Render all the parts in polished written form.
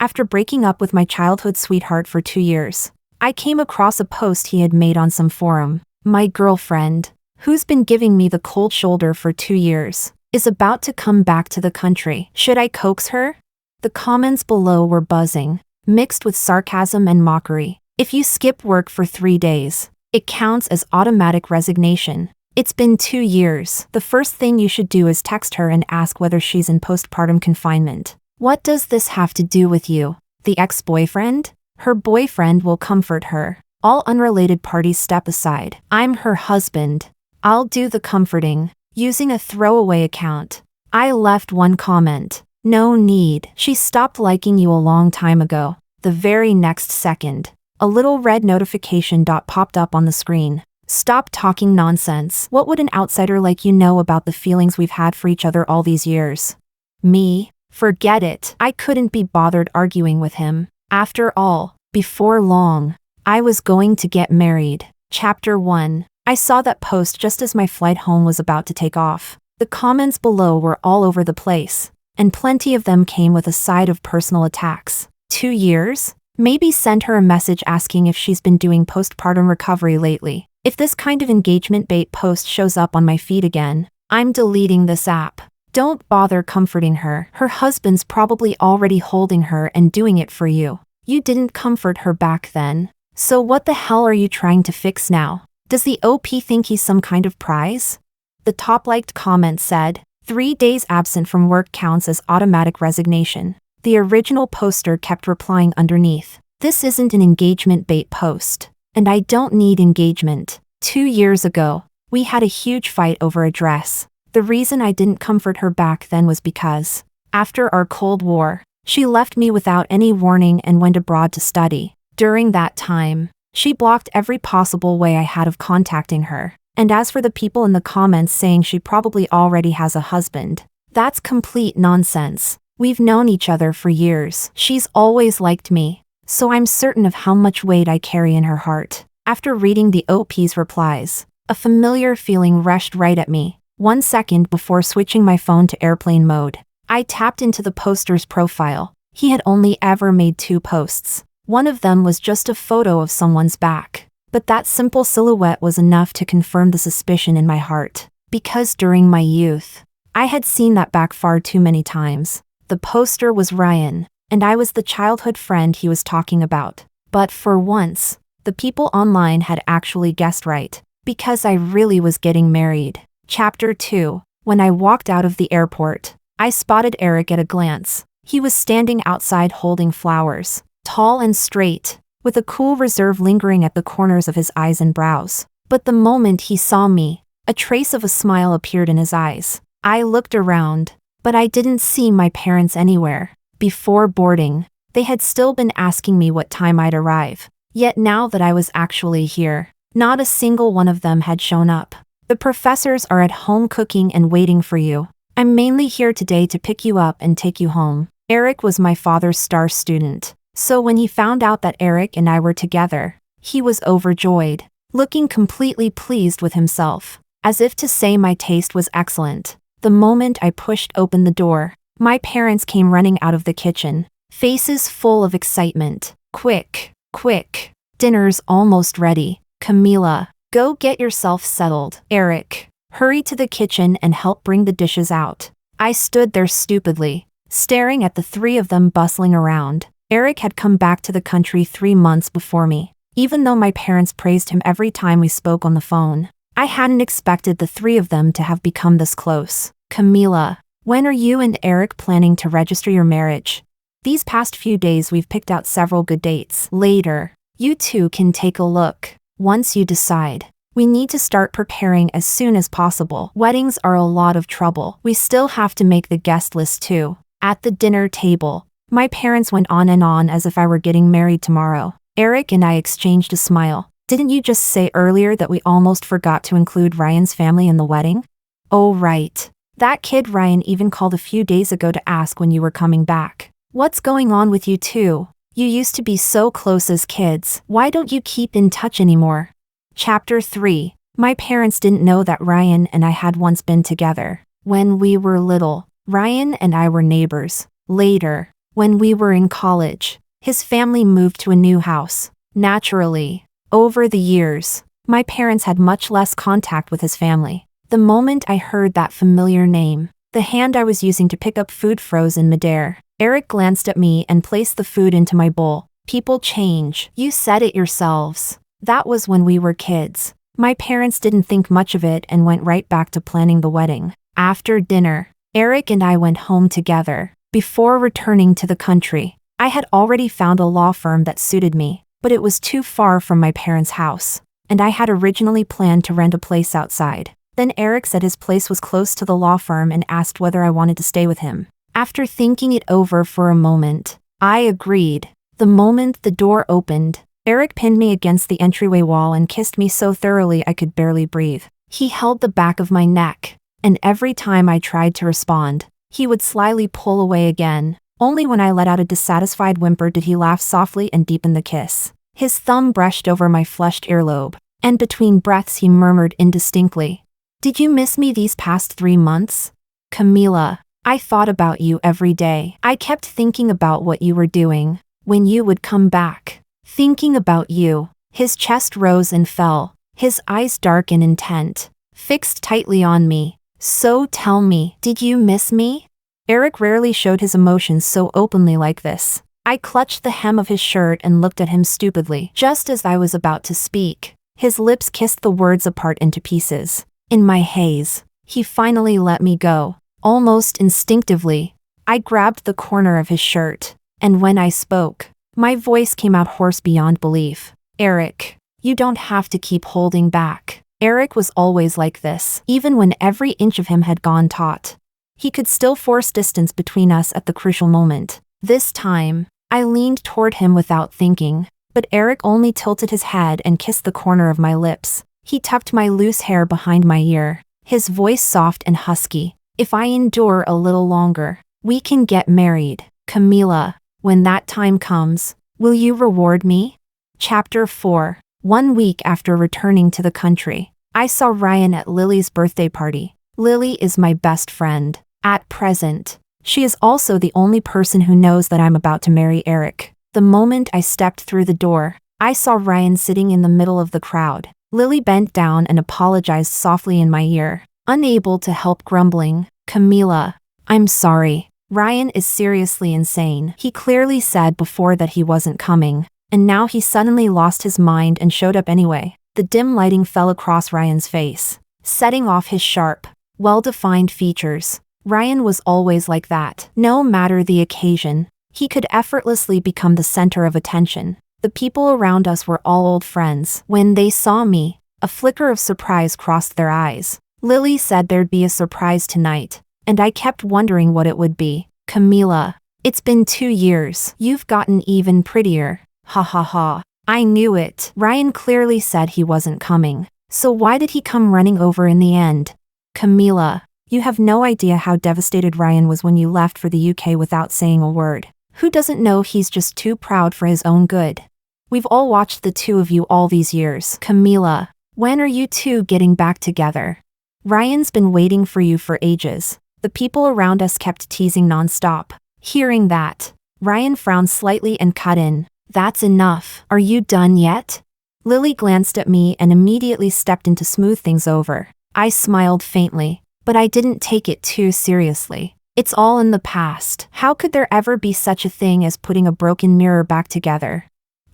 After breaking up with my childhood sweetheart for 2 years, I came across a post he had made on some forum. My girlfriend, who's been giving me the cold shoulder for 2 years, is about to come back to the country. Should I coax her? The comments below were buzzing, mixed with sarcasm and mockery. If you skip work for 3 days, it counts as automatic resignation. It's been 2 years. The first thing you should do is text her and ask whether she's in postpartum confinement. What does this have to do with you? The ex-boyfriend? Her boyfriend will comfort her. All unrelated parties step aside. I'm her husband. I'll do the comforting. Using a throwaway account. I left one comment. No need. She stopped liking you a long time ago. The very next second, a little red notification dot popped up on the screen. Stop talking nonsense. What would an outsider like you know about the feelings we've had for each other all these years? Me? Forget it. I couldn't be bothered arguing with him. After all, before long, I was going to get married. Chapter 1. I saw that post just as my flight home was about to take off. The comments below were all over the place, and plenty of them came with a side of personal attacks. 2 years? Maybe send her a message asking if she's been doing postpartum recovery lately. If this kind of engagement bait post shows up on my feed again, I'm deleting this app. Don't bother comforting her. Her husband's probably already holding her and doing it for you. You didn't comfort her back then. So what the hell are you trying to fix now? Does the OP think he's some kind of prize? The top liked comment said, 3 days absent from work counts as automatic resignation. The original poster kept replying underneath, this isn't an engagement bait post. And I don't need engagement. 2 years ago, we had a huge fight over a dress. The reason I didn't comfort her back then was because, after our Cold War, she left me without any warning and went abroad to study. During that time, she blocked every possible way I had of contacting her. And as for the people in the comments saying she probably already has a husband, that's complete nonsense. We've known each other for years. She's always liked me, so I'm certain of how much weight I carry in her heart. After reading the OP's replies, a familiar feeling rushed right at me. 1 second before switching my phone to airplane mode, I tapped into the poster's profile. He had only ever made 2 posts. One of them was just a photo of someone's back. But that simple silhouette was enough to confirm the suspicion in my heart. Because during my youth, I had seen that back far too many times. The poster was Ryan, and I was the childhood friend he was talking about. But for once, the people online had actually guessed right. Because I really was getting married. Chapter 2. When I walked out of the airport, I spotted Eric at a glance. He was standing outside holding flowers, tall and straight, with a cool reserve lingering at the corners of his eyes and brows. But the moment he saw me, a trace of a smile appeared in his eyes. I looked around, but I didn't see my parents anywhere. Before boarding, they had still been asking me what time I'd arrive. Yet now that I was actually here, not a single one of them had shown up. The professors are at home cooking and waiting for you. I'm mainly here today to pick you up and take you home. Eric was my father's star student, so when he found out that Eric and I were together, he was overjoyed, looking completely pleased with himself, as if to say my taste was excellent. The moment I pushed open the door, my parents came running out of the kitchen, faces full of excitement. Quick, quick, dinner's almost ready. Camila, go get yourself settled. Eric, hurry to the kitchen and help bring the dishes out. I stood there stupidly, staring at the 3 of them bustling around. Eric had come back to the country 3 months before me. Even though my parents praised him every time we spoke on the phone, I hadn't expected the 3 of them to have become this close. Camila, when are you and Eric planning to register your marriage? These past few days we've picked out several good dates. Later, you two can take a look. Once you decide, we need to start preparing as soon as possible. Weddings are a lot of trouble. We still have to make the guest list too. At the dinner table, my parents went on and on as if I were getting married tomorrow. Eric and I exchanged a smile. Didn't you just say earlier that we almost forgot to include Ryan's family in the wedding? Oh right. That kid Ryan even called a few days ago to ask when you were coming back. What's going on with you two? You used to be so close as kids. Why don't you keep in touch anymore? Chapter 3. My parents didn't know that Ryan and I had once been together. When we were little, Ryan and I were neighbors. Later, When we were in college, his family moved to a new house. Naturally, over the years, my parents had much less contact with his family. The moment I heard that familiar name, the hand I was using to pick up food froze in midair. Eric glanced at me and placed the food into my bowl. People change. You said it yourselves. That was when we were kids. My parents didn't think much of it and went right back to planning the wedding. After dinner, Eric and I went home together. Before returning to the country, I had already found a law firm that suited me, but it was too far from my parents' house, and I had originally planned to rent a place outside. Then Eric said his place was close to the law firm and asked whether I wanted to stay with him. After thinking it over for a moment, I agreed. The moment the door opened, Eric pinned me against the entryway wall and kissed me so thoroughly I could barely breathe. He held the back of my neck, and every time I tried to respond, he would slyly pull away again. Only when I let out a dissatisfied whimper did he laugh softly and deepen the kiss. His thumb brushed over my flushed earlobe, and between breaths he murmured indistinctly, "Did you miss me these past 3 months? Camila, I thought about you every day. I kept thinking about what you were doing, when you would come back. Thinking about you." His chest rose and fell, his eyes dark and intent, fixed tightly on me. "So tell me, did you miss me?" Eric rarely showed his emotions so openly like this. I clutched the hem of his shirt and looked at him stupidly. Just as I was about to speak, his lips kissed the words apart into pieces. In my haze, he finally let me go. Almost instinctively, I grabbed the corner of his shirt, and when I spoke, my voice came out hoarse beyond belief. "Eric, you don't have to keep holding back." Eric was always like this, even when every inch of him had gone taut. He could still force distance between us at the crucial moment. This time, I leaned toward him without thinking, but Eric only tilted his head and kissed the corner of my lips. He tucked my loose hair behind my ear, his voice soft and husky. "If I endure a little longer, we can get married. Camila, when that time comes, will you reward me?" Chapter 4. 1 week after returning to the country, I saw Ryan at Lily's birthday party. Lily is my best friend. At present, she is also the only person who knows that I'm about to marry Eric. The moment I stepped through the door, I saw Ryan sitting in the middle of the crowd. Lily bent down and apologized softly in my ear, unable to help grumbling. "Camila, I'm sorry. Ryan is seriously insane. He clearly said before that he wasn't coming, and now he suddenly lost his mind and showed up anyway." The dim lighting fell across Ryan's face, setting off his sharp, well-defined features. Ryan was always like that. No matter the occasion, he could effortlessly become the center of attention. The people around us were all old friends. When they saw me, a flicker of surprise crossed their eyes. Lily said there'd be a surprise tonight, and I kept wondering what it would be. "Camila, it's been 2 years. You've gotten even prettier. Ha ha ha." I knew it. Ryan clearly said he wasn't coming. So why did he come running over in the end? "Camila, you have no idea how devastated Ryan was when you left for the UK without saying a word. Who doesn't know he's just too proud for his own good? We've all watched the two of you all these years. Camila, when are you two getting back together? Ryan's been waiting for you for ages." The people around us kept teasing nonstop. Hearing that, Ryan frowned slightly and cut in. "That's enough. Are you done yet?" Lily glanced at me and immediately stepped in to smooth things over. I smiled faintly, but I didn't take it too seriously. It's all in the past. How could there ever be such a thing as putting a broken mirror back together?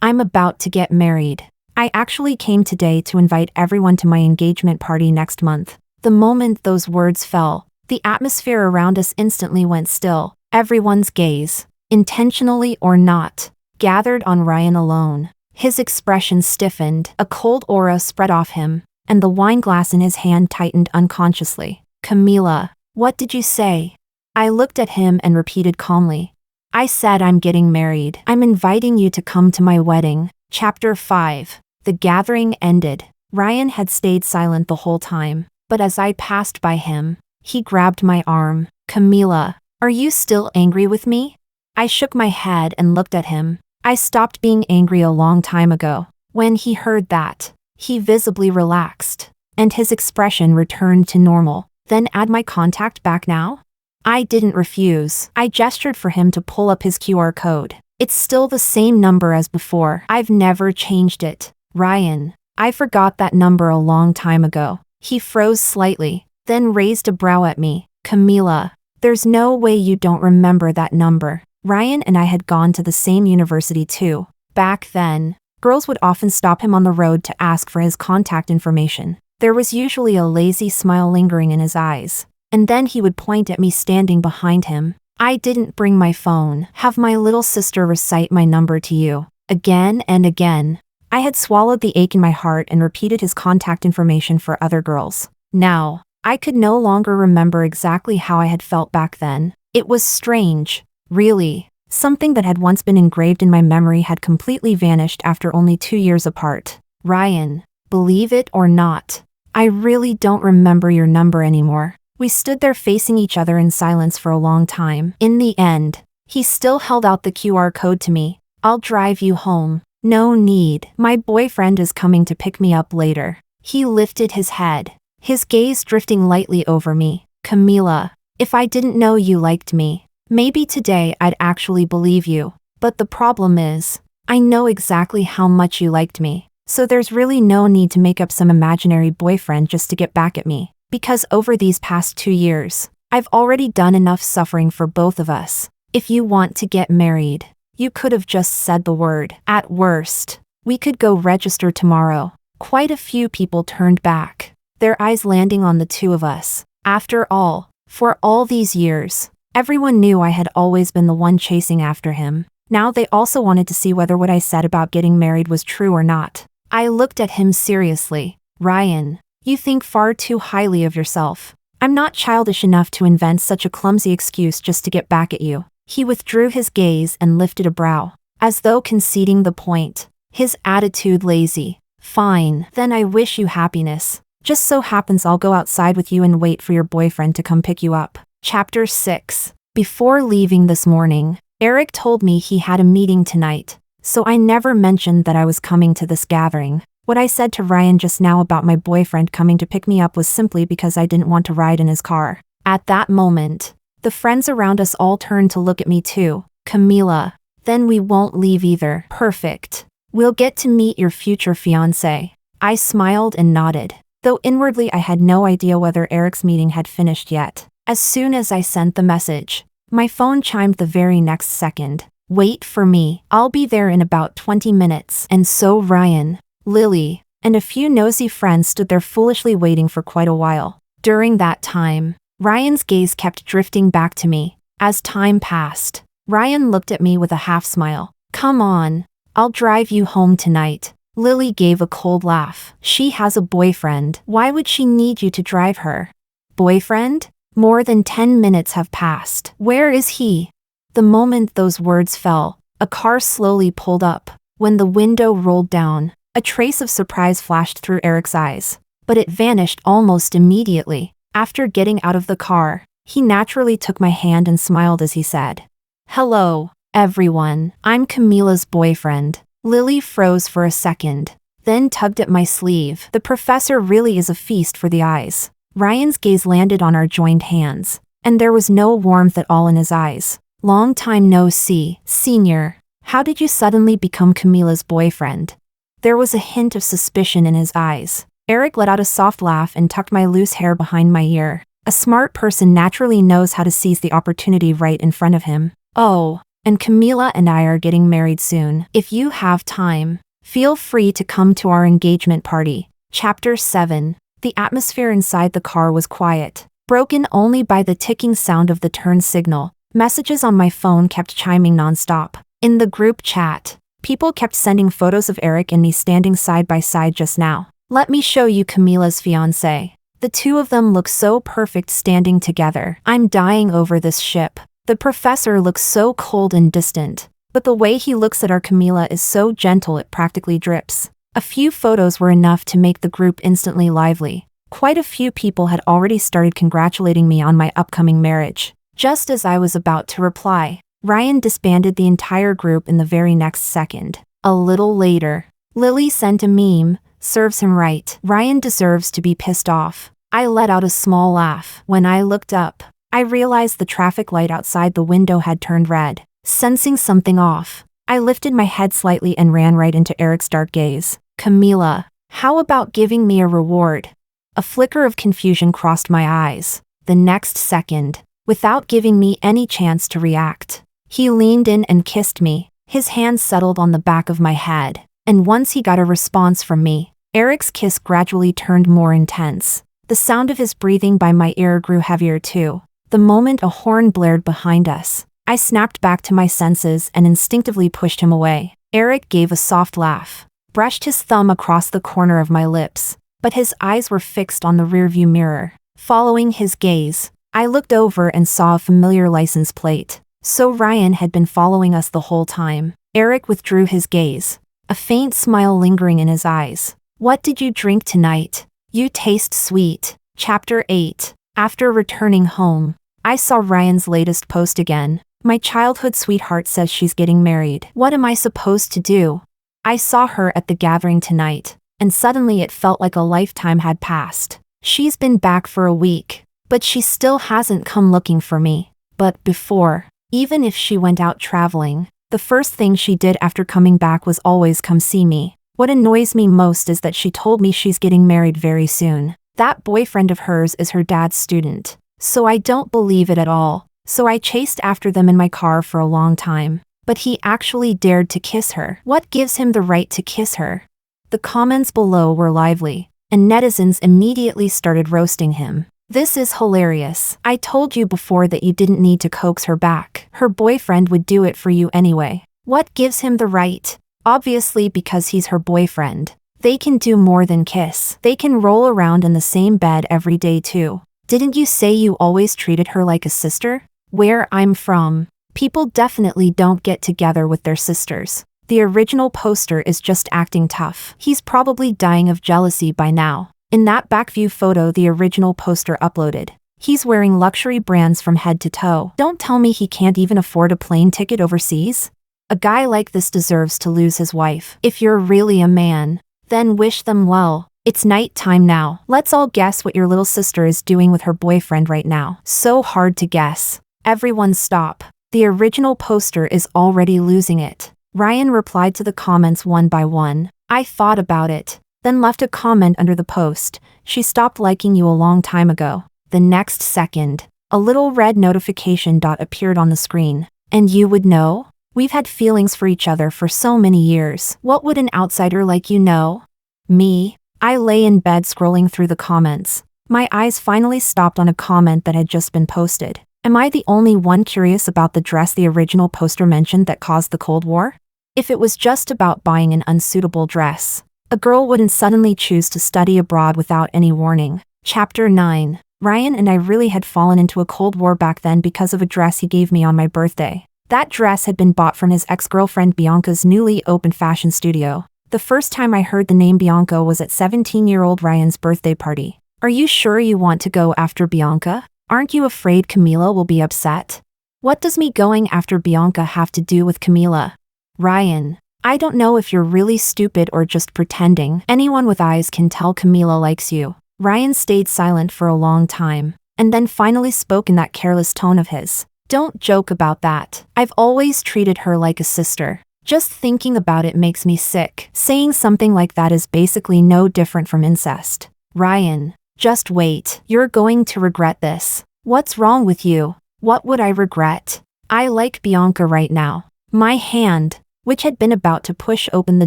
I'm about to get married. I actually came today to invite everyone to my engagement party next month. The moment those words fell, the atmosphere around us instantly went still. Everyone's gaze, intentionally or not, gathered on Ryan alone. His expression stiffened, a cold aura spread off him, and the wine glass in his hand tightened unconsciously. "Camila, what did you say?" I looked at him and repeated calmly. "I said I'm getting married. I'm inviting you to come to my wedding." Chapter 5. The gathering ended. Ryan had stayed silent the whole time, but as I passed by him, he grabbed my arm. "Camila, are you still angry with me?" I shook my head and looked at him. I stopped being angry a long time ago. When he heard that, he visibly relaxed, and his expression returned to normal. "Then add my contact back now?" I didn't refuse. I gestured for him to pull up his QR code. It's still the same number as before. I've never changed it. Ryan, I forgot that number a long time ago. He froze slightly, then raised a brow at me. Camila, there's no way you don't remember that number. Ryan and I had gone to the same university too. Back then, girls would often stop him on the road to ask for his contact information. There was usually a lazy smile lingering in his eyes. And then he would point at me standing behind him. I didn't bring my phone. Have my little sister recite my number to you. Again and again. I had swallowed the ache in my heart and repeated his contact information for other girls. Now, I could no longer remember exactly how I had felt back then. It was strange. Really. Something that had once been engraved in my memory had completely vanished after only 2 years apart. Ryan, believe it or not, I really don't remember your number anymore. We stood there facing each other in silence for a long time. In the end, he still held out the QR code to me. I'll drive you home. No need. My boyfriend is coming to pick me up later. He lifted his head, his gaze drifting lightly over me. Camila, if I didn't know you liked me, maybe today I'd actually believe you. But the problem is, I know exactly how much you liked me. So there's really no need to make up some imaginary boyfriend just to get back at me. Because over these past 2 years, I've already done enough suffering for both of us. If you want to get married, you could have just said the word. At worst, we could go register tomorrow. Quite a few people turned back, their eyes landing on the two of us. After all, for all these years, everyone knew I had always been the one chasing after him. Now they also wanted to see whether what I said about getting married was true or not. I looked at him seriously. Ryan, you think far too highly of yourself. I'm not childish enough to invent such a clumsy excuse just to get back at you. He withdrew his gaze and lifted a brow, as though conceding the point. His attitude lazy. Fine, then I wish you happiness. Just so happens I'll go outside with you and wait for your boyfriend to come pick you up. Chapter 6. Before leaving this morning, Eric told me he had a meeting tonight, so I never mentioned that I was coming to this gathering. What I said to Ryan just now about my boyfriend coming to pick me up was simply because I didn't want to ride in his car. At that moment, the friends around us all turned to look at me too. Camila, then we won't leave either. Perfect. We'll get to meet your future fiancé. I smiled and nodded, though inwardly I had no idea whether Eric's meeting had finished yet. As soon as I sent the message, my phone chimed the very next second. Wait for me. I'll be there in about 20 minutes. And so Ryan, Lily, and a few nosy friends stood there foolishly waiting for quite a while. During that time, Ryan's gaze kept drifting back to me. As time passed, Ryan looked at me with a half smile. Come on, I'll drive you home tonight. Lily gave a cold laugh. She has a boyfriend. Why would she need you to drive her? Boyfriend? More than 10 minutes have passed. Where is he? The moment those words fell, a car slowly pulled up. When the window rolled down, a trace of surprise flashed through Eric's eyes, but it vanished almost immediately. After getting out of the car, he naturally took my hand and smiled as he said, "Hello, everyone. I'm Camila's boyfriend." Lily froze for a second, then tugged at my sleeve. The professor really is a feast for the eyes. Ryan's gaze landed on our joined hands, and there was no warmth at all in his eyes. Long time no see, senior. How did you suddenly become Camila's boyfriend? There was a hint of suspicion in his eyes. Eric let out a soft laugh and tucked my loose hair behind my ear. A smart person naturally knows how to seize the opportunity right in front of him. Oh, and Camila and I are getting married soon. If you have time, feel free to come to our engagement party. Chapter 7. The atmosphere inside the car was quiet, broken only by the ticking sound of the turn signal. Messages on my phone kept chiming nonstop. In the group chat, people kept sending photos of Eric and me standing side by side just now. Let me show you Camila's fiancé. The two of them look so perfect standing together. I'm dying over this ship. The professor looks so cold and distant, but the way he looks at our Camila is so gentle it practically drips. A few photos were enough to make the group instantly lively. Quite a few people had already started congratulating me on my upcoming marriage. Just as I was about to reply, Ryan disbanded the entire group in the very next second. A little later, Lily sent a meme. Serves him right. Ryan deserves to be pissed off. I let out a small laugh. When I looked up, I realized the traffic light outside the window had turned red. Sensing something off, I lifted my head slightly and ran right into Eric's dark gaze. Camila, how about giving me a reward? A flicker of confusion crossed my eyes. The next second, without giving me any chance to react, he leaned in and kissed me. His hand settled on the back of my head, and once he got a response from me, Eric's kiss gradually turned more intense. The sound of his breathing by my ear grew heavier too. The moment a horn blared behind us, I snapped back to my senses and instinctively pushed him away. Eric gave a soft laugh, brushed his thumb across the corner of my lips, but his eyes were fixed on the rearview mirror. Following his gaze, I looked over and saw a familiar license plate. So Ryan had been following us the whole time. Eric withdrew his gaze, a faint smile lingering in his eyes. What did you drink tonight? You taste sweet. Chapter 8. After returning home, I saw Ryan's latest post again. My childhood sweetheart says she's getting married. What am I supposed to do? I saw her at the gathering tonight, and suddenly it felt like a lifetime had passed. She's been back for a week, but she still hasn't come looking for me. But before, even if she went out traveling, the first thing she did after coming back was always come see me. What annoys me most is that she told me she's getting married very soon. That boyfriend of hers is her dad's student. So I don't believe it at all. So I chased after them in my car for a long time. But he actually dared to kiss her. What gives him the right to kiss her? The comments below were lively, and netizens immediately started roasting him. This is hilarious. I told you before that you didn't need to coax her back. Her boyfriend would do it for you anyway. What gives him the right? Obviously because he's her boyfriend. They can do more than kiss. They can roll around in the same bed every day too. Didn't you say you always treated her like a sister? Where I'm from, people definitely don't get together with their sisters. The original poster is just acting tough. He's probably dying of jealousy by now. In that back view photo the original poster uploaded, he's wearing luxury brands from head to toe. Don't tell me he can't even afford a plane ticket overseas? A guy like this deserves to lose his wife. If you're really a man, then wish them well. It's night time now. Let's all guess what your little sister is doing with her boyfriend right now. So hard to guess. Everyone stop. The original poster is already losing it. Ryan replied to the comments one by one. I thought about it, then left a comment under the post. She stopped liking you a long time ago. The next second, a little red notification dot appeared on the screen. And you would know? We've had feelings for each other for so many years. What would an outsider like you know? Me? I lay in bed scrolling through the comments. My eyes finally stopped on a comment that had just been posted. Am I the only one curious about the dress the original poster mentioned that caused the Cold War? If it was just about buying an unsuitable dress, a girl wouldn't suddenly choose to study abroad without any warning. Chapter 9. Ryan and I really had fallen into a Cold War back then because of a dress he gave me on my birthday. That dress had been bought from his ex-girlfriend Bianca's newly opened fashion studio. The first time I heard the name Bianca was at 17-year-old Ryan's birthday party. Are you sure you want to go after Bianca? Aren't you afraid Camila will be upset? What does me going after Bianca have to do with Camila? Ryan, I don't know if you're really stupid or just pretending. Anyone with eyes can tell Camila likes you. Ryan stayed silent for a long time, and then finally spoke in that careless tone of his. Don't joke about that. I've always treated her like a sister. Just thinking about it makes me sick. Saying something like that is basically no different from incest. Ryan, just wait. You're going to regret this. What's wrong with you? What would I regret? I like Bianca right now. My hand, which had been about to push open the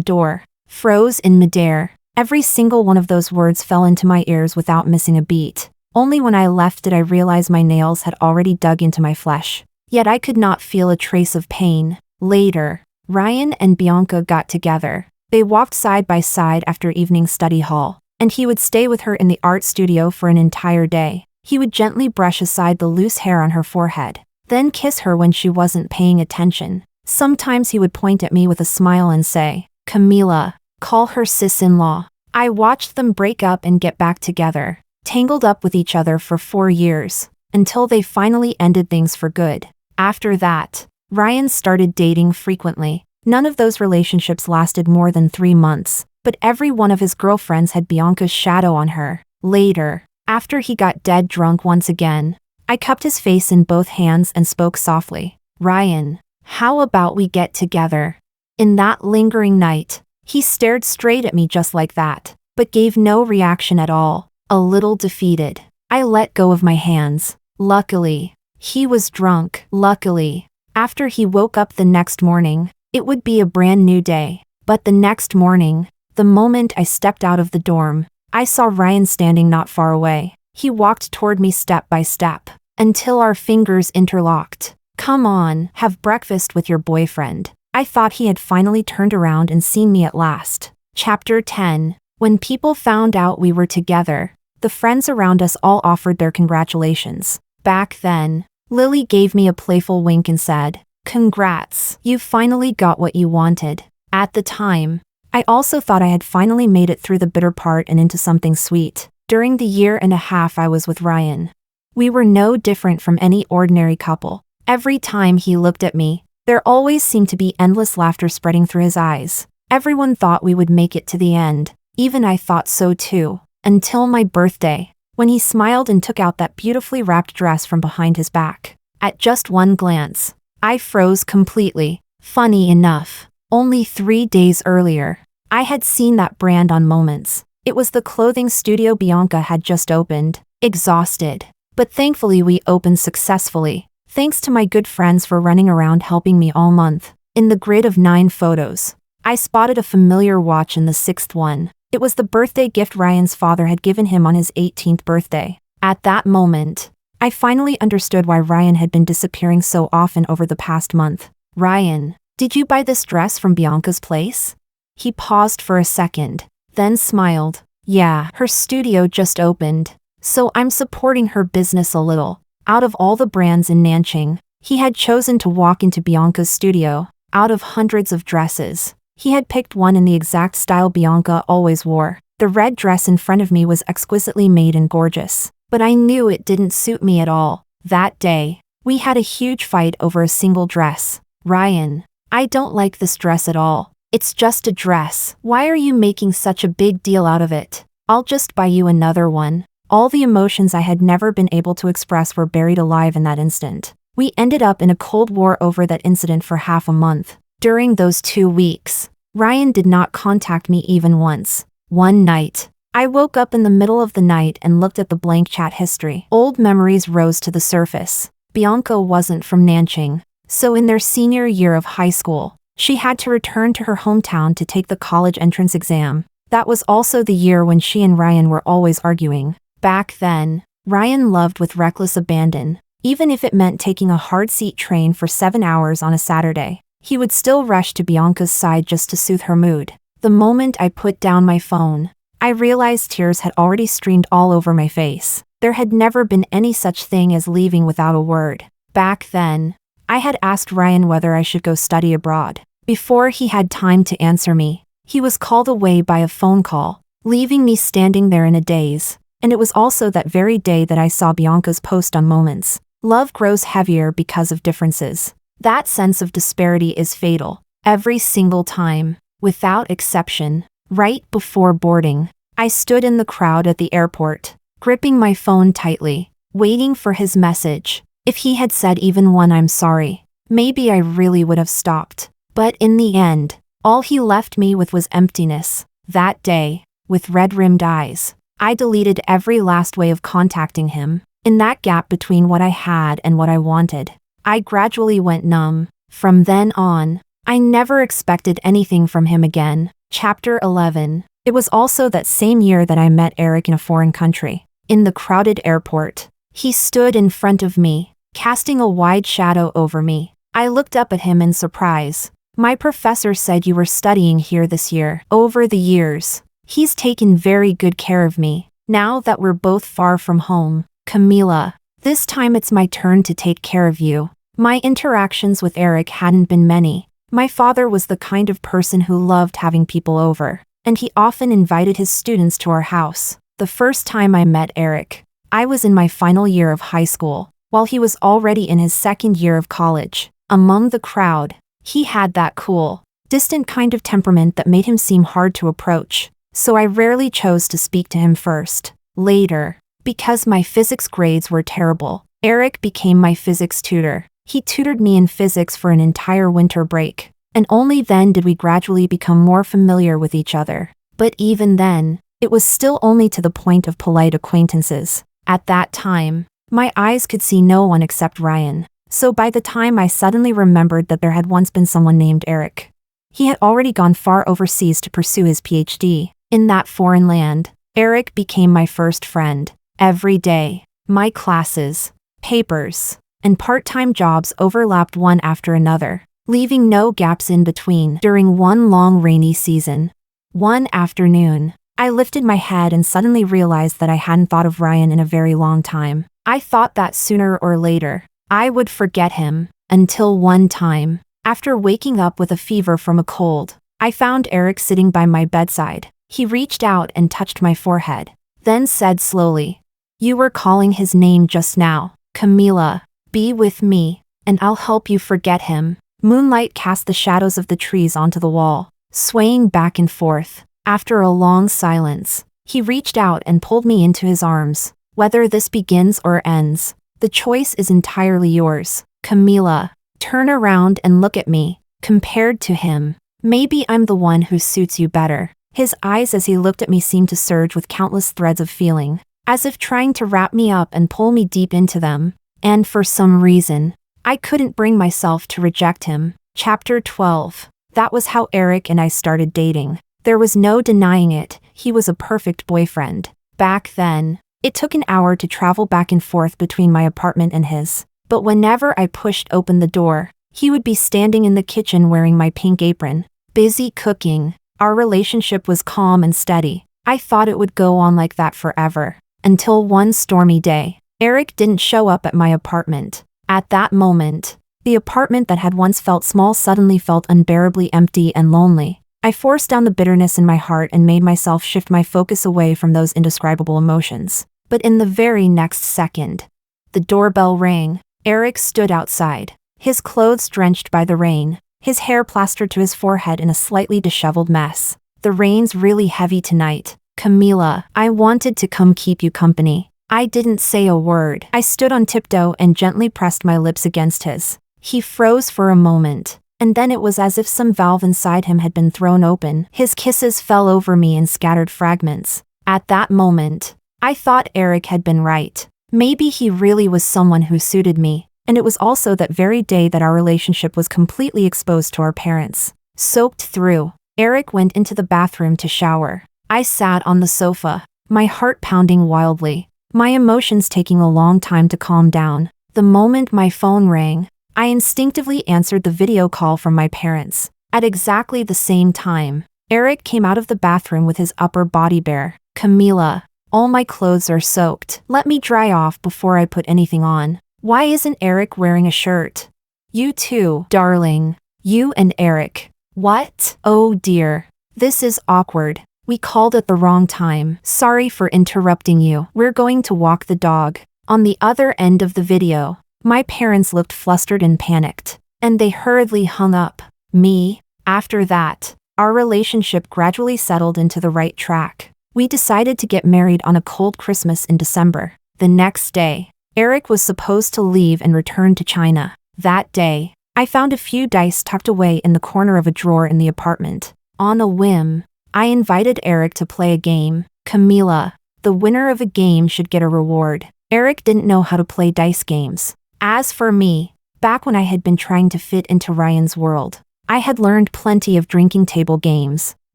door, froze in midair. Every single one of those words fell into my ears without missing a beat. Only when I left did I realize my nails had already dug into my flesh. Yet I could not feel a trace of pain. Later, Ryan and Bianca got together. They walked side by side after evening study hall, and he would stay with her in the art studio for an entire day. He would gently brush aside the loose hair on her forehead, then kiss her when she wasn't paying attention. Sometimes he would point at me with a smile and say, Camila, call her sis-in-law. I watched them break up and get back together, tangled up with each other for 4 years, until they finally ended things for good. After that, Ryan started dating frequently. None of those relationships lasted more than 3 months, but every one of his girlfriends had Bianca's shadow on her. Later, after he got dead drunk once again, I cupped his face in both hands and spoke softly. Ryan, how about we get together? In that lingering night, he stared straight at me just like that, but gave no reaction at all. A little defeated, I let go of my hands. Luckily, he was drunk. Luckily, after he woke up the next morning, it would be a brand new day. But the next morning, the moment I stepped out of the dorm, I saw Ryan standing not far away. He walked toward me step by step, until our fingers interlocked. Come on, have breakfast with your boyfriend. I thought he had finally turned around and seen me at last. Chapter 10. When people found out we were together, the friends around us all offered their congratulations. Back then, Lily gave me a playful wink and said, "Congrats, you finally got what you wanted." At the time, I also thought I had finally made it through the bitter part and into something sweet. During the year and a half I was with Ryan, we were no different from any ordinary couple. Every time he looked at me, there always seemed to be endless laughter spreading through his eyes. Everyone thought we would make it to the end. Even I thought so too. Until my birthday, when he smiled and took out that beautifully wrapped dress from behind his back. At just one glance, I froze completely. Funny enough, only 3 days earlier, I had seen that brand on Moments. It was the clothing studio Bianca had just opened. Exhausted, but thankfully we opened successfully. Thanks to my good friends for running around helping me all month. In the grid of 9 photos, I spotted a familiar watch in the 6th one. It was the birthday gift Ryan's father had given him on his 18th birthday. At that moment, I finally understood why Ryan had been disappearing so often over the past month. Ryan, did you buy this dress from Bianca's place? He paused for a second, then smiled. Yeah, her studio just opened, so I'm supporting her business a little. Out of all the brands in Nanjing, he had chosen to walk into Bianca's studio. Out of hundreds of dresses, he had picked one in the exact style Bianca always wore. The red dress in front of me was exquisitely made and gorgeous, but I knew it didn't suit me at all. That day, we had a huge fight over a single dress. Ryan, I don't like this dress at all. It's just a dress. Why are you making such a big deal out of it? I'll just buy you another one. All the emotions I had never been able to express were buried alive in that instant. We ended up in a cold war over that incident for half a month. During those 2 weeks, Ryan did not contact me even once. One night, I woke up in the middle of the night and looked at the blank chat history. Old memories rose to the surface. Bianca wasn't from Nanjing, so in their senior year of high school, she had to return to her hometown to take the college entrance exam. That was also the year when she and Ryan were always arguing. Back then, Ryan loved with reckless abandon. Even if it meant taking a hard-seat train for 7 hours on a Saturday, he would still rush to Bianca's side just to soothe her mood. The moment I put down my phone, I realized tears had already streamed all over my face. There had never been any such thing as leaving without a word. Back then, I had asked Ryan whether I should go study abroad. Before he had time to answer me, he was called away by a phone call, leaving me standing there in a daze. And it was also that very day that I saw Bianca's post on Moments. Love grows heavier because of differences. That sense of disparity is fatal. Every single time, without exception, right before boarding, I stood in the crowd at the airport, gripping my phone tightly, waiting for his message. If he had said even one "I'm sorry," maybe I really would have stopped. But in the end, all he left me with was emptiness. That day, with red-rimmed eyes, I deleted every last way of contacting him. In that gap between what I had and what I wanted, I gradually went numb. From then on, I never expected anything from him again. Chapter 11. It was also that same year that I met Eric in a foreign country. In the crowded airport, he stood in front of me, casting a wide shadow over me. I looked up at him in surprise. My professor said you were studying here this year. Over the years, he's taken very good care of me. Now that we're both far from home, Camila, this time it's my turn to take care of you. My interactions with Eric hadn't been many. My father was the kind of person who loved having people over, and he often invited his students to our house. The first time I met Eric, I was in my final year of high school, while he was already in his second year of college. Among the crowd, he had that cool, distant kind of temperament that made him seem hard to approach, so I rarely chose to speak to him first. Later, because my physics grades were terrible, Eric became my physics tutor. He tutored me in physics for an entire winter break. And only then did we gradually become more familiar with each other. But even then, it was still only to the point of polite acquaintances. At that time, my eyes could see no one except Ryan. So by the time I suddenly remembered that there had once been someone named Eric, he had already gone far overseas to pursue his PhD. In that foreign land, Eric became my first friend. Every day, my classes, papers, and part-time jobs overlapped one after another, leaving no gaps in between. During one long rainy season, one afternoon, I lifted my head and suddenly realized that I hadn't thought of Ryan in a very long time. I thought that sooner or later, I would forget him, until one time, after waking up with a fever from a cold, I found Eric sitting by my bedside. He reached out and touched my forehead, then said slowly, "You were calling his name just now, Camila. Be with me, and I'll help you forget him." Moonlight cast the shadows of the trees onto the wall, swaying back and forth. After a long silence, he reached out and pulled me into his arms. "Whether this begins or ends, the choice is entirely yours, Camila. Turn around and look at me. Compared to him, maybe I'm the one who suits you better." His eyes as he looked at me seemed to surge with countless threads of feeling, as if trying to wrap me up and pull me deep into them. And for some reason, I couldn't bring myself to reject him. Chapter 12. That was how Eric and I started dating. There was no denying it, he was a perfect boyfriend. Back then, it took an hour to travel back and forth between my apartment and his. But whenever I pushed open the door, he would be standing in the kitchen wearing my pink apron, busy cooking. Our relationship was calm and steady. I thought it would go on like that forever. Until one stormy day, Eric didn't show up at my apartment. At that moment, the apartment that had once felt small suddenly felt unbearably empty and lonely. I forced down the bitterness in my heart and made myself shift my focus away from those indescribable emotions. But in the very next second, the doorbell rang. Eric stood outside, his clothes drenched by the rain, his hair plastered to his forehead in a slightly disheveled mess. "The rain's really heavy tonight, Camila. I wanted to come keep you company." I didn't say a word. I stood on tiptoe and gently pressed my lips against his. He froze for a moment, and then it was as if some valve inside him had been thrown open. His kisses fell over me in scattered fragments. At that moment, I thought Eric had been right. Maybe he really was someone who suited me, and it was also that very day that our relationship was completely exposed to our parents. Soaked through, Eric went into the bathroom to shower. I sat on the sofa, my heart pounding wildly, my emotions taking a long time to calm down. The moment my phone rang, I instinctively answered the video call from my parents. At exactly the same time, Eric came out of the bathroom with his upper body bare. "Camila, all my clothes are soaked. Let me dry off before I put anything on." "Why isn't Eric wearing a shirt?" "You too, darling. You and Eric." "What? Oh dear. This is awkward. We called at the wrong time. Sorry for interrupting you. We're going to walk the dog." On the other end of the video, my parents looked flustered and panicked, and they hurriedly hung up. Me. After that, our relationship gradually settled into the right track. We decided to get married on a cold Christmas in December. The next day, Eric was supposed to leave and return to China. That day, I found a few dice tucked away in the corner of a drawer in the apartment. On a whim, I invited Eric to play a game. "Camila, the winner of a game should get a reward." Eric didn't know how to play dice games. As for me, back when I had been trying to fit into Ryan's world, I had learned plenty of drinking table games.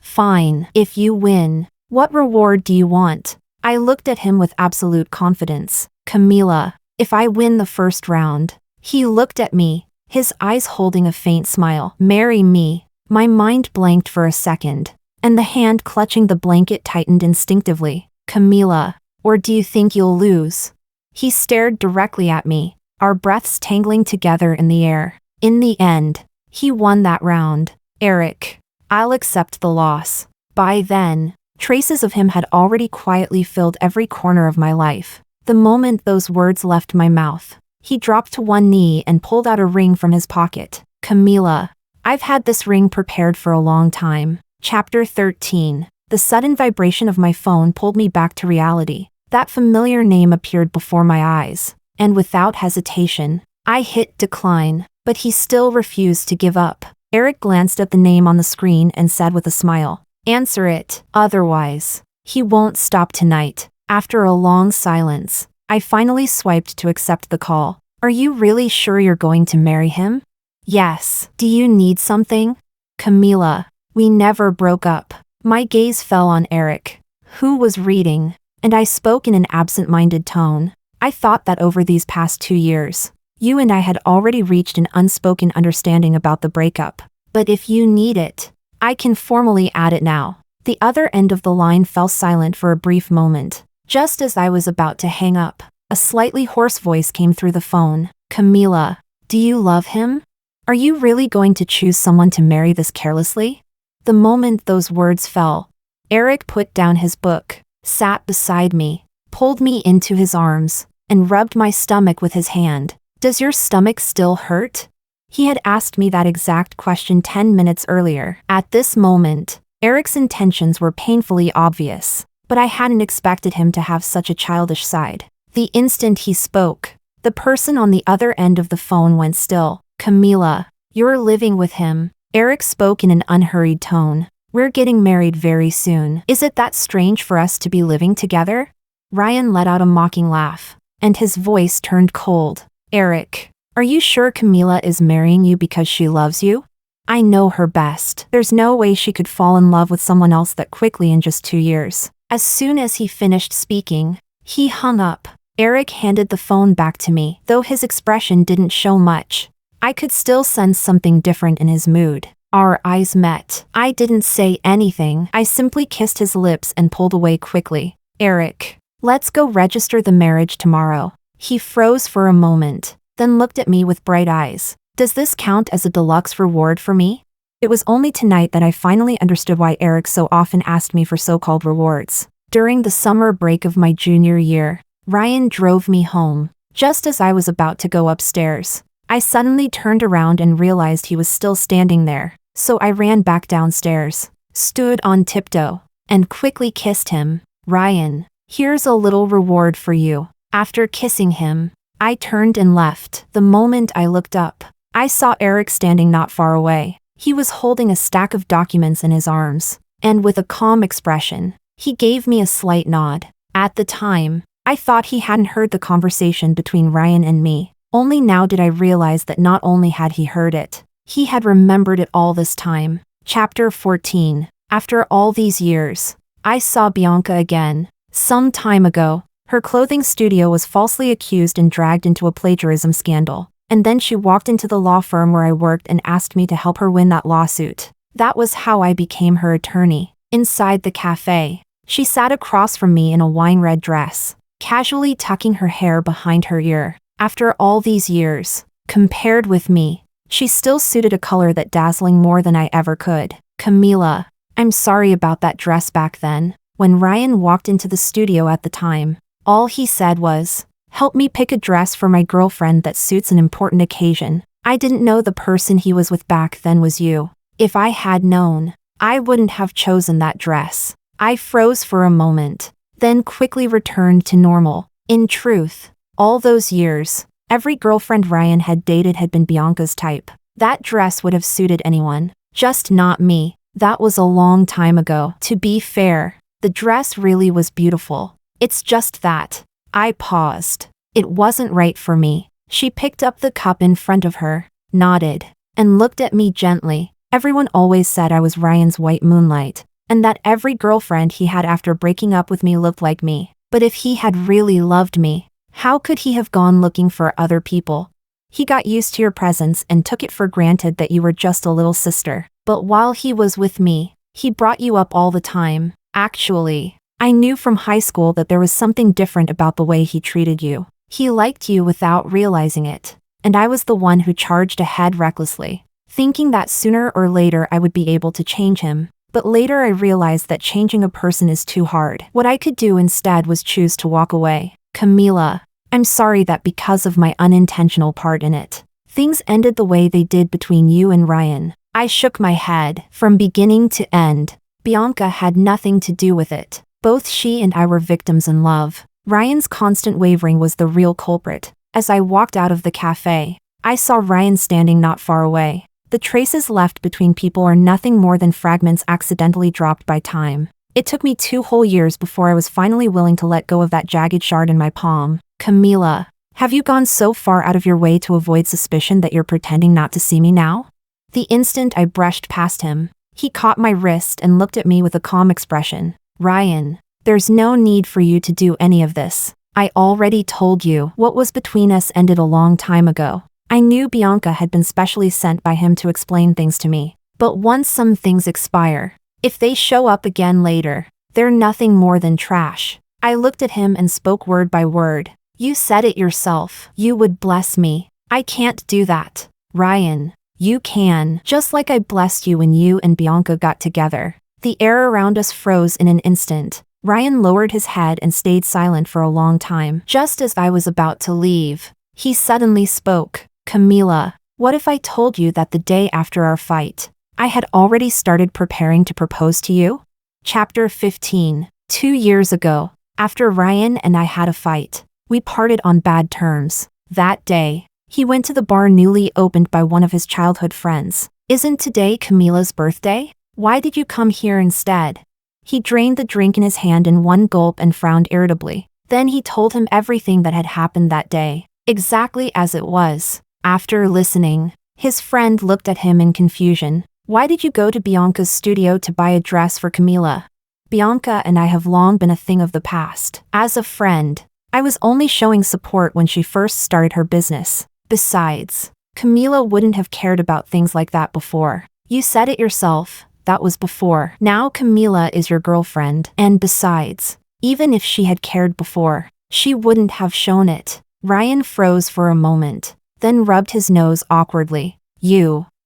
"Fine, if you win, what reward do you want?" I looked at him with absolute confidence. "Camila, if I win the first round." He looked at me, his eyes holding a faint smile. "Marry me." My mind blanked for a second, and the hand clutching the blanket tightened instinctively. "Camila, or do you think you'll lose?" He stared directly at me, our breaths tangling together in the air. In the end, he won that round. "Eric, I'll accept the loss." By then, traces of him had already quietly filled every corner of my life. The moment those words left my mouth, he dropped to one knee and pulled out a ring from his pocket. "Camila, I've had this ring prepared for a long time." Chapter 13. The sudden vibration of my phone pulled me back to reality. That familiar name appeared before my eyes, and without hesitation, I hit decline, but he still refused to give up. Eric glanced at the name on the screen and said with a smile, "Answer it, otherwise, he won't stop tonight." After a long silence, I finally swiped to accept the call. "Are you really sure you're going to marry him?" "Yes." "Do you need something?" "Camila, we never broke up." My gaze fell on Eric, who was reading, and I spoke in an absent-minded tone. "I thought that over these past 2 years, you and I had already reached an unspoken understanding about the breakup. But if you need it, I can formally add it now." The other end of the line fell silent for a brief moment. Just as I was about to hang up, a slightly hoarse voice came through the phone. "Camila, do you love him? Are you really going to choose someone to marry this carelessly?" The moment those words fell, Eric put down his book, sat beside me, pulled me into his arms, and rubbed my stomach with his hand. "Does your stomach still hurt?" He had asked me that exact question 10 minutes earlier. At this moment, Eric's intentions were painfully obvious, but I hadn't expected him to have such a childish side. The instant he spoke, the person on the other end of the phone went still. "Camila, you're living with him." Eric spoke in an unhurried tone. "We're getting married very soon. Is it that strange for us to be living together?" Ryan let out a mocking laugh, and his voice turned cold. "Eric, are you sure Camila is marrying you because she loves you? I know her best. There's no way she could fall in love with someone else that quickly in just 2 years. As soon as he finished speaking, he hung up. Eric handed the phone back to me. Though his expression didn't show much, I could still sense something different in his mood. Our eyes met. I didn't say anything. I simply kissed his lips and pulled away quickly. "Eric, let's go register the marriage tomorrow." He froze for a moment, then looked at me with bright eyes. "Does this count as a deluxe reward for me?" It was only tonight that I finally understood why Eric so often asked me for so-called rewards. During the summer break of my junior year, Ryan drove me home. Just as I was about to go upstairs, I suddenly turned around and realized he was still standing there. So I ran back downstairs, stood on tiptoe, and quickly kissed him. "Ryan, here's a little reward for you." After kissing him, I turned and left. The moment I looked up, I saw Eric standing not far away. He was holding a stack of documents in his arms, and with a calm expression, he gave me a slight nod. At the time, I thought he hadn't heard the conversation between Ryan and me. Only now did I realize that not only had he heard it, he had remembered it all this time. Chapter 14. After all these years, I saw Bianca again. Some time ago, her clothing studio was falsely accused and dragged into a plagiarism scandal, and then she walked into the law firm where I worked and asked me to help her win that lawsuit. That was how I became her attorney. Inside the cafe, she sat across from me in a wine-red dress, casually tucking her hair behind her ear. After all these years, compared with me, she still suited a color that dazzling more than I ever could. "Camila, I'm sorry about that dress back then." When Ryan walked into the studio at the time, all he said was, "Help me pick a dress for my girlfriend that suits an important occasion." I didn't know the person he was with back then was you. If I had known, I wouldn't have chosen that dress. I froze for a moment, then quickly returned to normal. In truth, all those years, every girlfriend Ryan had dated had been Bianca's type. That dress would have suited anyone, just not me. That was a long time ago. To be fair, the dress really was beautiful. It's just that. I paused. It wasn't right for me. She picked up the cup in front of her, nodded, and looked at me gently. Everyone always said I was Ryan's white moonlight, and that every girlfriend he had after breaking up with me looked like me. But if he had really loved me, how could he have gone looking for other people? He got used to your presence and took it for granted that you were just a little sister. But while he was with me, he brought you up all the time. Actually, I knew from high school that there was something different about the way he treated you. He liked you without realizing it, and I was the one who charged ahead recklessly, thinking that sooner or later I would be able to change him. But later I realized that changing a person is too hard. What I could do instead was choose to walk away. "Camila, I'm sorry that because of my unintentional part in it, things ended the way they did between you and Ryan." I shook my head. From beginning to end, Bianca had nothing to do with it. Both she and I were victims in love. Ryan's constant wavering was the real culprit. As I walked out of the cafe, I saw Ryan standing not far away. The traces left between people are nothing more than fragments accidentally dropped by time. It took me 2 whole years before I was finally willing to let go of that jagged shard in my palm. Camila, have you gone so far out of your way to avoid suspicion that you're pretending not to see me now? The instant I brushed past him, he caught my wrist and looked at me with a calm expression. Ryan, there's no need for you to do any of this. I already told you what was between us ended a long time ago. I knew Bianca had been specially sent by him to explain things to me. But once some things expire, if they show up again later, they're nothing more than trash. I looked at him and spoke word by word. You said it yourself. You would bless me. I can't do that. Ryan, you can. Just like I blessed you when you and Bianca got together. The air around us froze in an instant. Ryan lowered his head and stayed silent for a long time. Just as I was about to leave, he suddenly spoke. Camila, what if I told you that the day after our fight, I had already started preparing to propose to you? Chapter 15. 2 years ago, after Ryan and I had a fight, we parted on bad terms. That day, he went to the bar newly opened by one of his childhood friends. Isn't today Camila's birthday? Why did you come here instead? He drained the drink in his hand in one gulp and frowned irritably. Then he told him everything that had happened that day, exactly as it was. After listening, his friend looked at him in confusion. Why did you go to Bianca's studio to buy a dress for Camila? Bianca and I have long been a thing of the past. As a friend, I was only showing support when she first started her business. Besides, Camila wouldn't have cared about things like that before. You said it yourself, that was before. Now Camila is your girlfriend. And besides, even if she had cared before, she wouldn't have shown it. Ryan froze for a moment, then rubbed his nose awkwardly.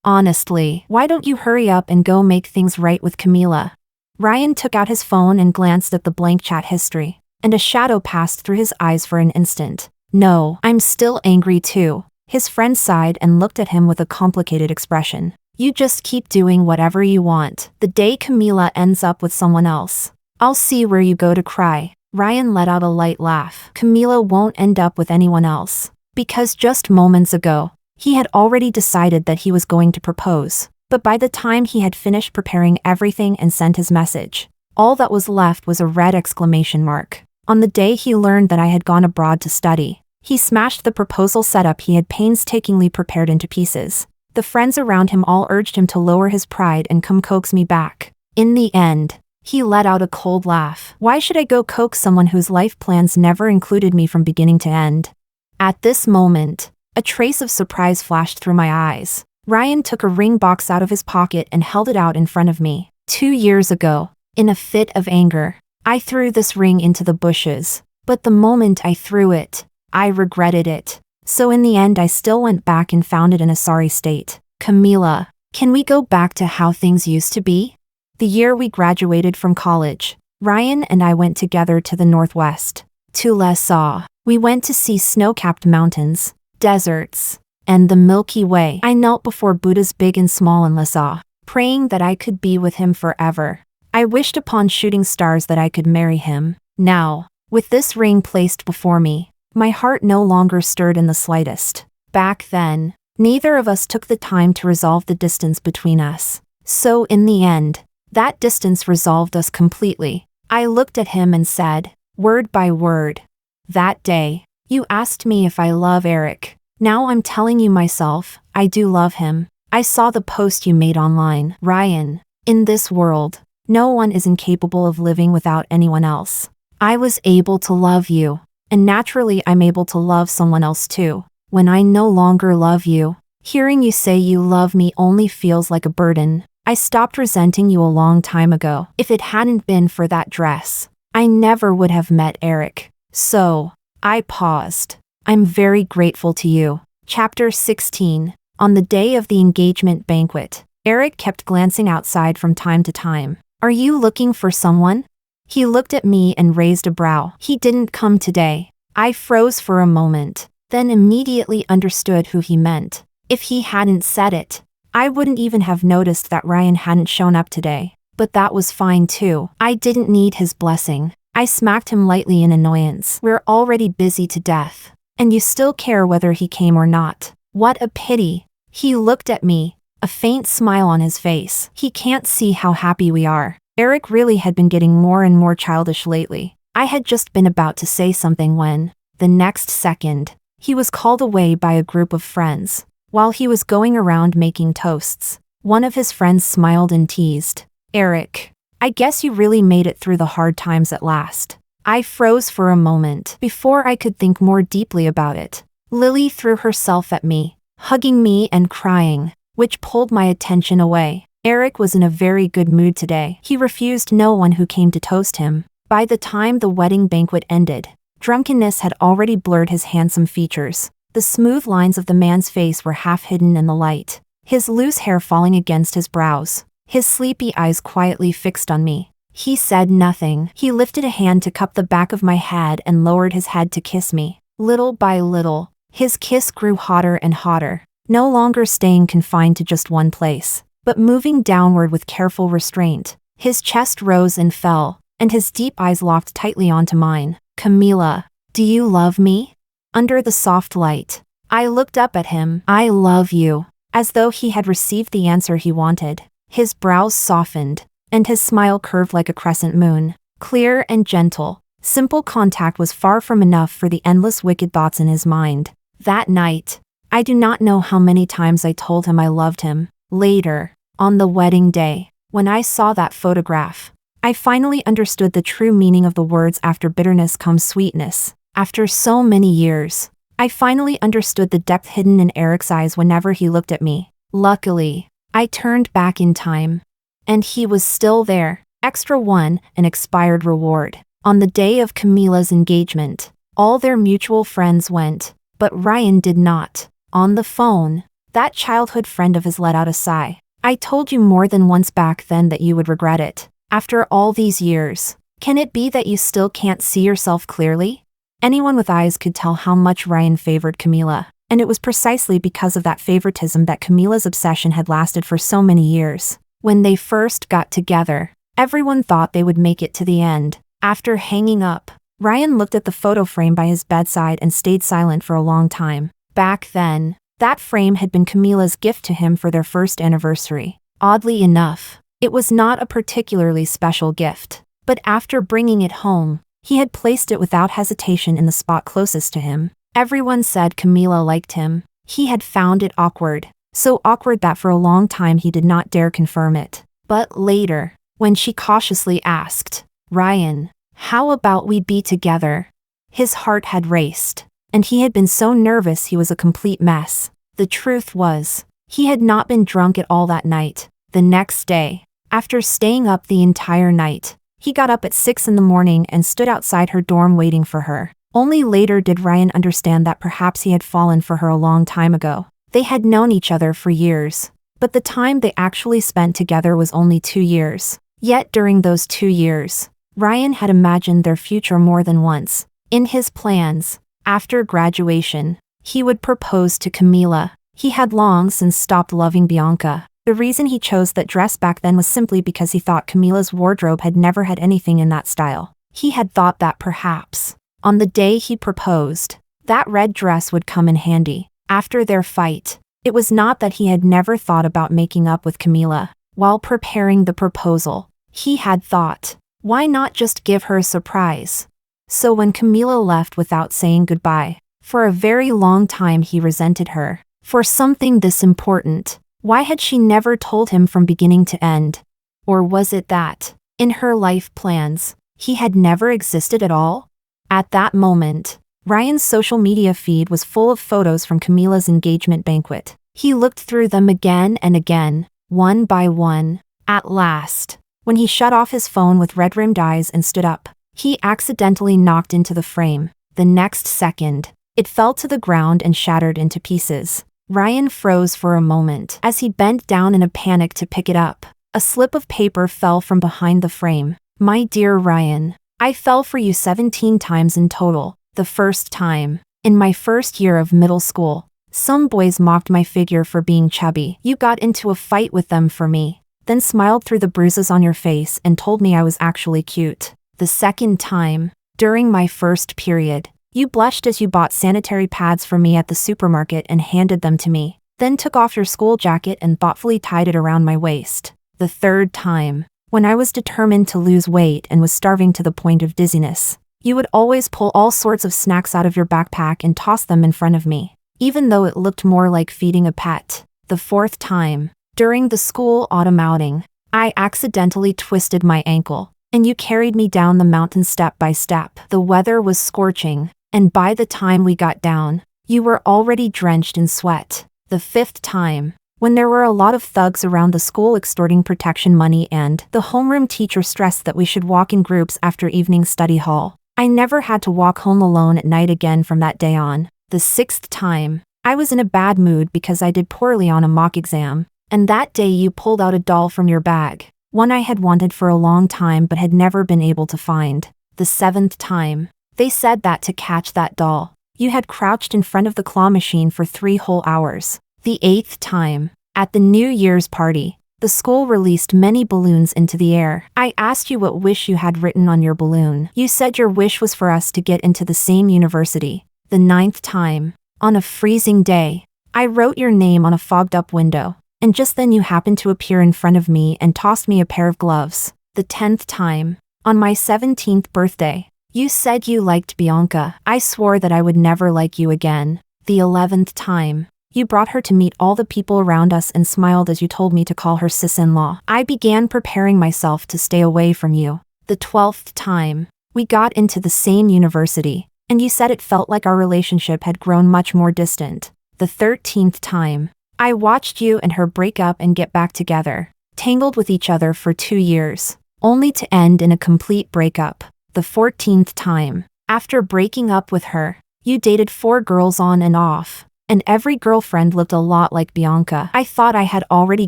Honestly, why don't you hurry up and go make things right with Camila? Ryan took out his phone and glanced at the blank chat history, and a shadow passed through his eyes for an instant. No, I'm still angry too. His friend sighed and looked at him with a complicated expression. You just keep doing whatever you want. The day Camila ends up with someone else, I'll see where you go to cry. Ryan let out a light laugh. Camila won't end up with anyone else. Because just moments ago, he had already decided that he was going to propose. But by the time he had finished preparing everything and sent his message, all that was left was a red exclamation mark. On the day he learned that I had gone abroad to study, he smashed the proposal setup he had painstakingly prepared into pieces. The friends around him all urged him to lower his pride and come coax me back. In the end, he let out a cold laugh. Why should I go coax someone whose life plans never included me from beginning to end? At this moment, a trace of surprise flashed through my eyes. Ryan took a ring box out of his pocket and held it out in front of me. 2 years ago, in a fit of anger, I threw this ring into the bushes. But the moment I threw it, I regretted it. So in the end I still went back and found it in a sorry state. Camila, can we go back to how things used to be? The year we graduated from college, Ryan and I went together to the Northwest, to Les Saux. We went to see snow-capped mountains, deserts, and the Milky Way. I knelt before Buddhas big and small in Les Saux, praying that I could be with him forever. I wished upon shooting stars that I could marry him. Now, with this ring placed before me, my heart no longer stirred in the slightest. Back then, neither of us took the time to resolve the distance between us. So in the end, that distance resolved us completely. I looked at him and said, word by word, that day, you asked me if I love Eric. Now I'm telling you myself, I do love him. I saw the post you made online. Ryan, in this world, no one is incapable of living without anyone else. I was able to love you, and naturally I'm able to love someone else too. When I no longer love you, hearing you say you love me only feels like a burden. I stopped resenting you a long time ago. If it hadn't been for that dress, I never would have met Eric. So, I paused. I'm very grateful to you. Chapter 16. On the day of the engagement banquet, Eric kept glancing outside from time to time. Are you looking for someone? He looked at me and raised a brow. He didn't come today. I froze for a moment, then immediately understood who he meant. If he hadn't said it, I wouldn't even have noticed that Ryan hadn't shown up today. But that was fine too. I didn't need his blessing. I smacked him lightly in annoyance. We're already busy to death. And you still care whether he came or not. What a pity. He looked at me, a faint smile on his face. He can't see how happy we are. Eric really had been getting more and more childish lately. I had just been about to say something when, the next second, he was called away by a group of friends. While he was going around making toasts, one of his friends smiled and teased, "Eric, I guess you really made it through the hard times at last." I froze for a moment before I could think more deeply about it. Lily threw herself at me, hugging me and crying, which pulled my attention away. Eric was in a very good mood today. He refused no one who came to toast him. By the time the wedding banquet ended, drunkenness had already blurred his handsome features. The smooth lines of the man's face were half hidden in the light, his loose hair falling against his brows, his sleepy eyes quietly fixed on me. He said nothing. He lifted a hand to cup the back of my head and lowered his head to kiss me. Little by little, his kiss grew hotter and hotter, no longer staying confined to just one place, but moving downward with careful restraint. His chest rose and fell, and his deep eyes locked tightly onto mine. "Camila, do you love me?" Under the soft light, I looked up at him. "I love you," as though he had received the answer he wanted. His brows softened, and his smile curved like a crescent moon. Clear and gentle, simple contact was far from enough for the endless wicked thoughts in his mind. That night, I do not know how many times I told him I loved him. Later, on the wedding day, when I saw that photograph, I finally understood the true meaning of the words "after bitterness comes sweetness." After so many years, I finally understood the depth hidden in Eric's eyes whenever he looked at me. Luckily, I turned back in time, and he was still there. Extra one, an expired reward. On the day of Camila's engagement, all their mutual friends went, but Ryan did not. On the phone, that childhood friend of his let out a sigh. "I told you more than once back then that you would regret it. After all these years, can it be that you still can't see yourself clearly?" Anyone with eyes could tell how much Ryan favored Camila, and it was precisely because of that favoritism that Camila's obsession had lasted for so many years. When they first got together, everyone thought they would make it to the end. After hanging up, Ryan looked at the photo frame by his bedside and stayed silent for a long time. Back then, that frame had been Camila's gift to him for their first anniversary. Oddly enough, it was not a particularly special gift, but after bringing it home, he had placed it without hesitation in the spot closest to him. Everyone said Camila liked him. He had found it awkward, so awkward that for a long time he did not dare confirm it. But later, when she cautiously asked, "Ryan, how about we be together?" his heart had raced, and he had been so nervous he was a complete mess. The truth was, he had not been drunk at all that night. The next day, after staying up the entire night, he got up at 6 in the morning and stood outside her dorm waiting for her. Only later did Ryan understand that perhaps he had fallen for her a long time ago. They had known each other for years, but the time they actually spent together was only 2 years. Yet during those 2 years, Ryan had imagined their future more than once. In his plans, after graduation, he would propose to Camila. He had long since stopped loving Bianca. The reason he chose that dress back then was simply because he thought Camila's wardrobe had never had anything in that style. He had thought that perhaps, on the day he proposed, that red dress would come in handy. After their fight, it was not that he had never thought about making up with Camila. While preparing the proposal, he had thought, why not just give her a surprise? So when Camila left without saying goodbye, for a very long time he resented her. For something this important, why had she never told him from beginning to end? Or was it that, in her life plans, he had never existed at all? At that moment, Ryan's social media feed was full of photos from Camila's engagement banquet. He looked through them again and again, one by one. At last, when he shut off his phone with red-rimmed eyes and stood up, he accidentally knocked into the frame. The next second, it fell to the ground and shattered into pieces. Ryan froze for a moment as he bent down in a panic to pick it up. A slip of paper fell from behind the frame. "My dear Ryan, I fell for you 17 times in total. The first time, in my first year of middle school. Some boys mocked my figure for being chubby. You got into a fight with them for me, then smiled through the bruises on your face and told me I was actually cute. The second time, during my first period, You blushed as you bought sanitary pads for me at the supermarket and handed them to me, then took off your school jacket and thoughtfully tied it around my waist. The third time, when I was determined to lose weight and was starving to the point of dizziness, you would always pull all sorts of snacks out of your backpack and toss them in front of me, even though it looked more like feeding a pet. The fourth time, during the school autumn outing, I accidentally twisted my ankle, and you carried me down the mountain step by step. The weather was scorching, and by the time we got down, you were already drenched in sweat. The fifth time, when there were a lot of thugs around the school extorting protection money and the homeroom teacher stressed that we should walk in groups after evening study hall, I never had to walk home alone at night again from that day on. The sixth time, I was in a bad mood because I did poorly on a mock exam, and that day you pulled out a doll from your bag, one I had wanted for a long time but had never been able to find. The seventh time, they said that to catch that doll, you had crouched in front of the claw machine for 3 whole hours. The eighth time, at the New Year's party, the school released many balloons into the air. I asked you what wish you had written on your balloon. You said your wish was for us to get into the same university. The ninth time, on a freezing day, I wrote your name on a fogged-up window, and just then you happened to appear in front of me and tossed me a pair of gloves. The 10th time, on my 17th birthday, you said you liked Bianca. I swore that I would never like you again. The 11th time, you brought her to meet all the people around us and smiled as you told me to call her sis-in-law. I began preparing myself to stay away from you. The 12th time, we got into the same university, and you said it felt like our relationship had grown much more distant. The 13th time, I watched you and her break up and get back together, tangled with each other for 2 years, only to end in a complete breakup. The 14th time, after breaking up with her, you dated 4 girls on and off, and every girlfriend looked a lot like Bianca. I thought I had already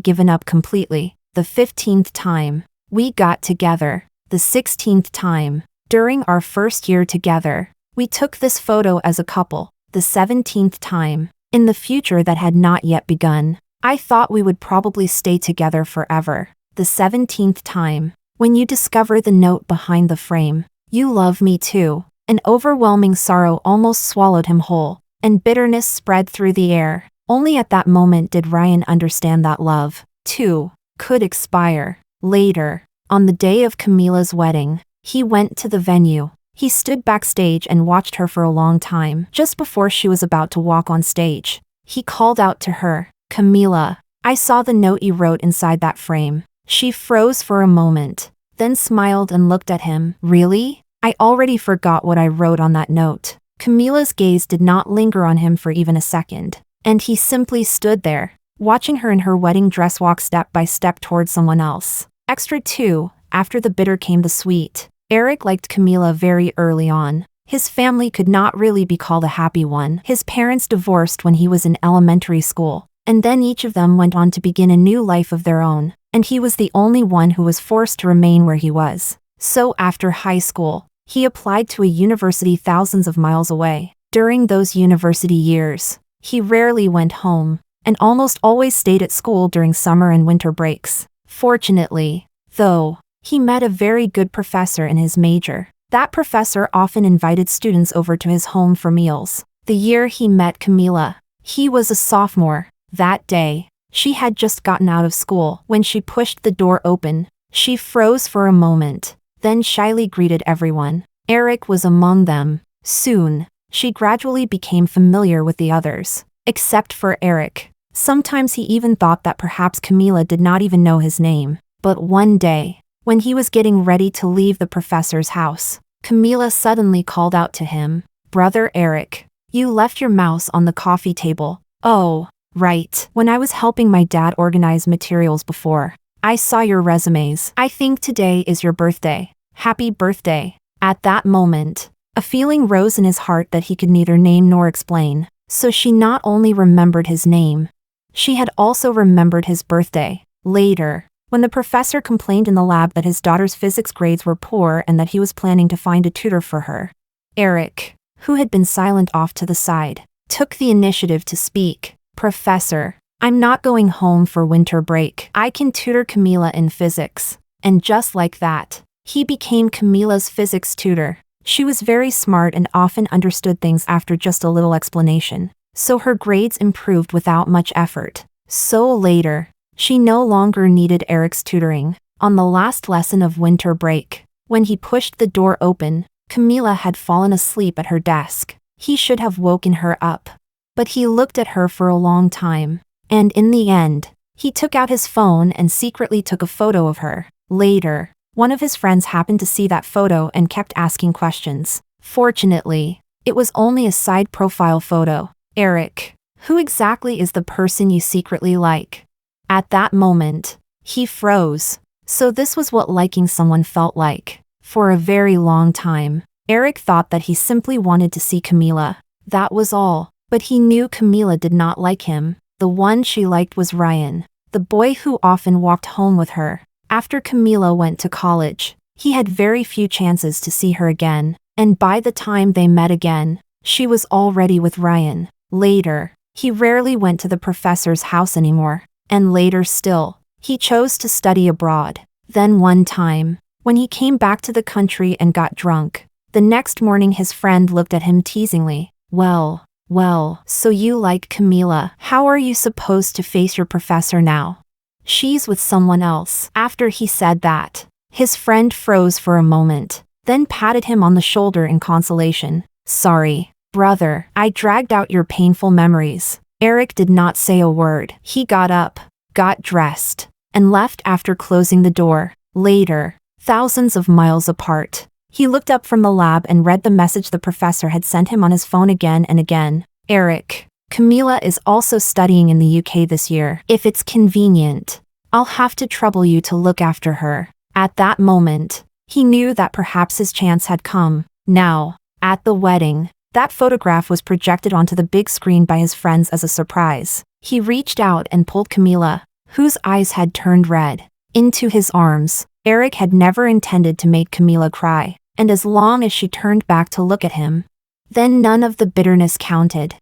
given up completely. The 15th time, we got together. The 16th time, during our first year together, we took this photo as a couple. The 17th time, in the future that had not yet begun, I thought we would probably stay together forever. The 17th time, when you discover the note behind the frame, you love me too. An overwhelming sorrow almost swallowed him whole, and bitterness spread through the air. Only at that moment did Ryan understand that love, too, could expire. Later, on the day of Camila's wedding, he went to the venue. He stood backstage and watched her for a long time. Just before she was about to walk on stage, he called out to her, "Camila, I saw the note you wrote inside that frame." She froze for a moment, then smiled and looked at him. "Really? I already forgot what I wrote on that note." Camila's gaze did not linger on him for even a second, and he simply stood there, watching her in her wedding dress walk step by step towards someone else. Extra 2, after the bitter came the sweet. Eric liked Camila very early on. His family could not really be called a happy one. His parents divorced when he was in elementary school, and then each of them went on to begin a new life of their own, and he was the only one who was forced to remain where he was. So after high school, he applied to a university thousands of miles away. During those university years, he rarely went home, and almost always stayed at school during summer and winter breaks. Fortunately, though, he met a very good professor in his major. That professor often invited students over to his home for meals. The year he met Camila, he was a sophomore. That day, she had just gotten out of school. When she pushed the door open, she froze for a moment, then shyly greeted everyone. Eric was among them. Soon, she gradually became familiar with the others, except for Eric. Sometimes he even thought that perhaps Camila did not even know his name. But one day, when he was getting ready to leave the professor's house, Camila suddenly called out to him, "Brother Eric, you left your mouse on the coffee table." "Oh, right. When I was helping my dad organize materials before, I saw your resumes. I think today is your birthday. Happy birthday." At that moment, a feeling rose in his heart that he could neither name nor explain. So she not only remembered his name, she had also remembered his birthday. Later, when the professor complained in the lab that his daughter's physics grades were poor and that he was planning to find a tutor for her, Eric, who had been silent off to the side, took the initiative to speak. "Professor, I'm not going home for winter break. I can tutor Camila in physics." And just like that, he became Camila's physics tutor. She was very smart and often understood things after just a little explanation, so her grades improved without much effort. So later, she no longer needed Eric's tutoring. On the last lesson of winter break, when he pushed the door open, Camila had fallen asleep at her desk. He should have woken her up. But he looked at her for a long time, and in the end, he took out his phone and secretly took a photo of her. Later, one of his friends happened to see that photo and kept asking questions. Fortunately, it was only a side profile photo. Eric, who exactly is the person you secretly like? At that moment, he froze. So this was what liking someone felt like. For a very long time, Eric thought that he simply wanted to see Camila. That was all. But he knew Camila did not like him. The one she liked was Ryan, the boy who often walked home with her. After Camila went to college, he had very few chances to see her again, and by the time they met again, she was already with Ryan. Later, he rarely went to the professor's house anymore, and later still, he chose to study abroad. Then one time, when he came back to the country and got drunk, the next morning his friend looked at him teasingly. Well, so you like Camila. How are you supposed to face your professor now? She's with someone else. After he said that, his friend froze for a moment, then patted him on the shoulder in consolation. Sorry, brother, I dragged out your painful memories. Eric did not say a word. He got up, got dressed, and left after closing the door. Later, thousands of miles apart, he looked up from the lab and read the message the professor had sent him on his phone again and again. Eric, Camila is also studying in the UK this year. If it's convenient, I'll have to trouble you to look after her. At that moment, he knew that perhaps his chance had come. Now, at the wedding, that photograph was projected onto the big screen by his friends as a surprise. He reached out and pulled Camila, whose eyes had turned red, into his arms. Eric had never intended to make Camila cry, and as long as she turned back to look at him, then none of the bitterness counted.